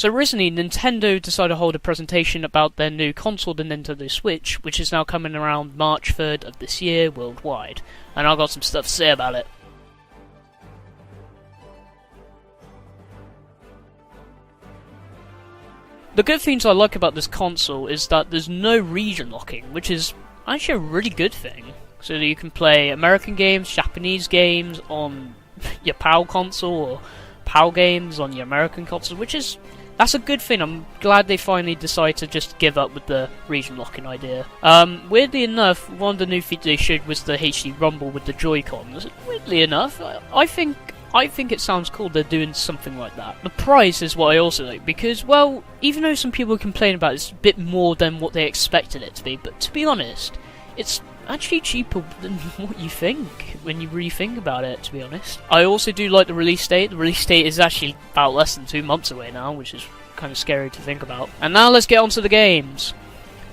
So recently, Nintendo decided to hold a presentation about their new console, the Nintendo Switch, which is now coming around March 3rd of this year worldwide. And I've got some stuff to say about it. The good things I like about this console is that there's no region locking, which is actually a really good thing. So that you can play American games, Japanese games on your PAL console, or PAL games on your American console, that's a good thing. I'm glad they finally decided to just give up with the region locking idea. Weirdly enough, one of the new features they showed was the HD Rumble with the Joy-Cons. Weirdly enough, I think it sounds cool they're doing something like that. The price is what I also like, because, well, even though some people complain about it's a bit more than what they expected it to be, but to be honest, it's actually cheaper than what you think when you really think about it, to be honest. I also do like the release date. The release date is actually about less than 2 months away now, which is kind of scary to think about. And now let's get on to the games.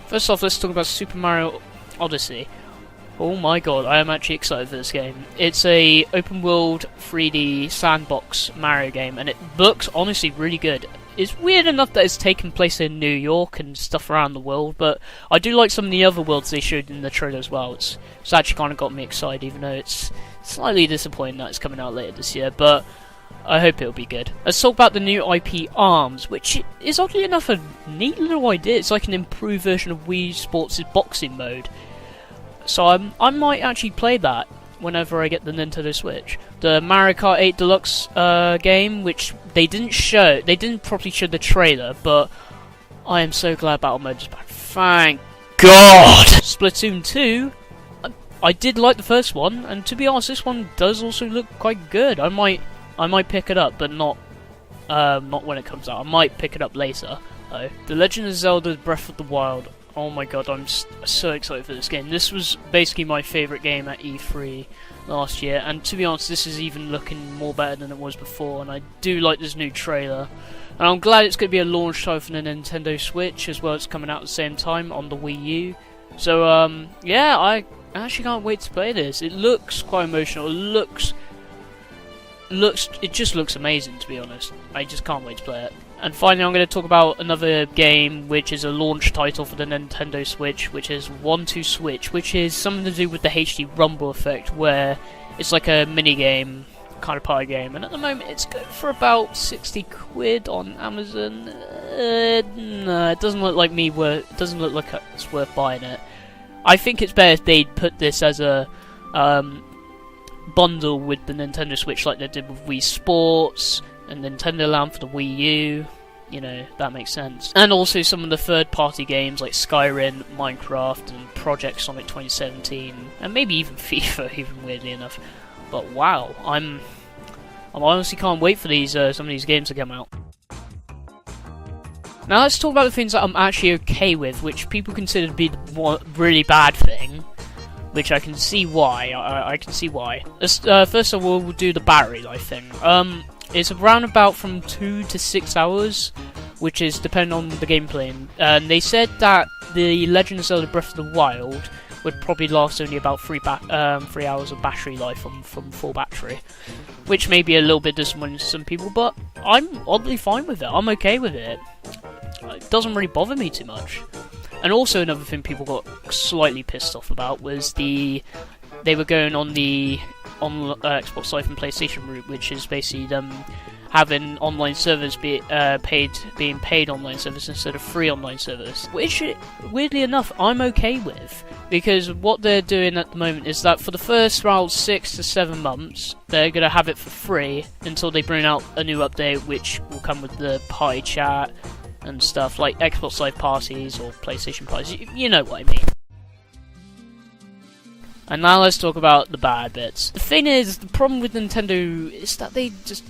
First off, let's talk about Super Mario Odyssey. Oh my god, I am actually excited for this game. It's a open world 3D sandbox Mario game, and it looks honestly really good. It's weird enough that it's taken place in New York and stuff around the world, but I do like some of the other worlds they showed in the trailer as well. It's actually kind of got me excited, even though it's slightly disappointing that it's coming out later this year, but I hope it'll be good. Let's talk about the new IP ARMS, which is oddly enough a neat little idea. It's like an improved version of Wii Sports' boxing mode. So I might actually play that whenever I get the Nintendo Switch. The Mario Kart 8 Deluxe game, which they didn't properly show the trailer, but I am so glad Battle Mode is back. Thank God! Splatoon 2, I did like the first one, and to be honest, this one does also look quite good. I might pick it up, but not when it comes out. I might pick it up later, though. The Legend of Zelda Breath of the Wild. Oh my god, I'm so excited for this game. This was basically my favourite game at E3 last year, and to be honest, this is even looking more better than it was before, and I do like this new trailer. And I'm glad it's going to be a launch title for the Nintendo Switch, as well as coming out at the same time on the Wii U. So, yeah, I actually can't wait to play this. It looks quite emotional. It just looks amazing, to be honest. I just can't wait to play it. And finally, I'm going to talk about another game which is a launch title for the Nintendo Switch, which is 1-2-Switch, which is something to do with the HD Rumble effect, where it's like a mini-game, kind of party game, and at the moment it's going for about 60 quid on Amazon. No, it doesn't look like it's worth buying it. I think it's better if they'd put this as a bundle with the Nintendo Switch like they did with Wii Sports and Nintendo Land for the Wii U. You know, that makes sense. And also some of the third-party games like Skyrim, Minecraft, and Project Sonic 2017, and maybe even FIFA, even weirdly enough. But wow, I honestly can't wait for these some of these games to come out. Now let's talk about the things that I'm actually okay with, which people consider to be the really bad thing. Which I can see why. I can see why. First of all, we'll do the battery life thing. It's around about from 2 to 6 hours, which is depending on the gameplay. And they said that the Legend of Zelda Breath of the Wild would probably last only about 3 hours of battery life from full battery, which may be a little bit disappointing to some people, but I'm oddly fine with it. I'm okay with it. It doesn't really bother me too much. And also another thing people got slightly pissed off about was they were going on the Xbox Live and PlayStation route, which is basically them having online servers being paid online service instead of free online service. Which, weirdly enough, I'm okay with, because what they're doing at the moment is that for the first around 6 to 7 months, they're going to have it for free until they bring out a new update, which will come with the party chat and stuff like Xbox Live parties or PlayStation parties. You know what I mean. And now let's talk about the bad bits. The thing is, the problem with Nintendo is that they just,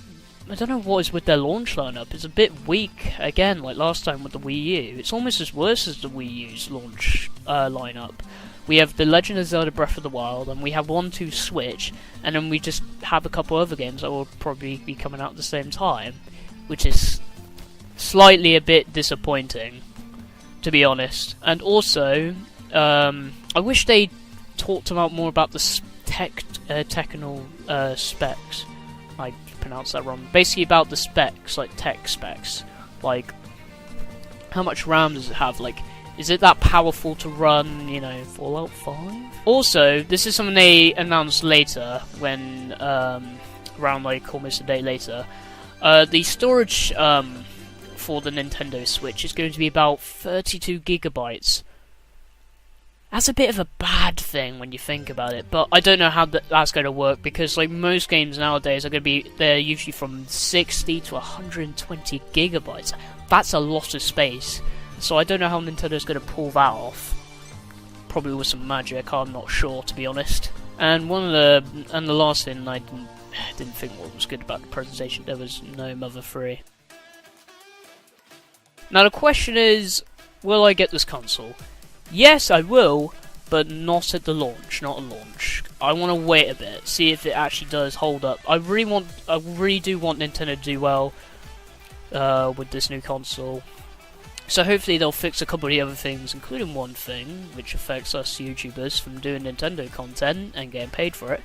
I don't know what is with their launch lineup. It's a bit weak, again, like last time with the Wii U. It's almost as worse as the Wii U's launch lineup. We have The Legend of Zelda Breath of the Wild, and we have 1-2-Switch, and then we just have a couple other games that will probably be coming out at the same time, which is slightly a bit disappointing, to be honest. And also, I wish they talked about more about the technical specs. I pronounced that wrong. Basically about the specs, like tech specs Like, how much RAM does it have? Like, is it that powerful to run, you know, Fallout 5? Also, this is something they announced later, when, around like almost a day later. The storage, for the Nintendo Switch is going to be about 32 gigabytes. That's a bit of a bad thing when you think about it, but I don't know how that's going to work, because like most games nowadays are going to be, they're usually from 60 to 120 gigabytes. That's a lot of space, so I don't know how Nintendo's going to pull that off. Probably with some magic, I'm not sure, to be honest. And the last thing I didn't think what was good about the presentation, there was no Mother 3. Now the question is, will I get this console? Yes, I will, but not at the launch, not at launch. I want to wait a bit, see if it actually does hold up. I really do want Nintendo to do well with this new console. So hopefully they'll fix a couple of the other things, including one thing, which affects us YouTubers from doing Nintendo content and getting paid for it,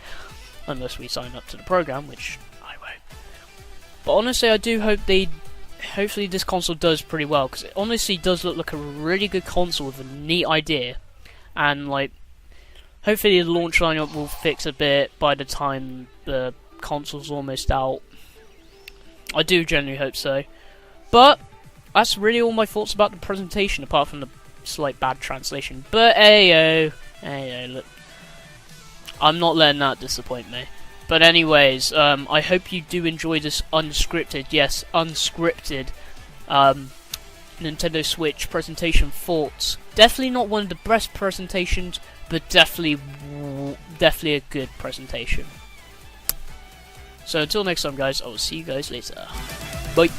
unless we sign up to the program, which I won't. But honestly, I do hope hopefully this console does pretty well, because it honestly does look like a really good console with a neat idea, and like hopefully the launch lineup will fix a bit by the time the console's almost out. I do genuinely hope so. But that's really all my thoughts about the presentation, apart from the slight bad translation. But ayo, look, I'm not letting that disappoint me. But anyways, I hope you do enjoy this unscripted, yes, unscripted, Nintendo Switch presentation thoughts. Definitely not one of the best presentations, but definitely a good presentation. So until next time, guys, I will see you guys later. Bye.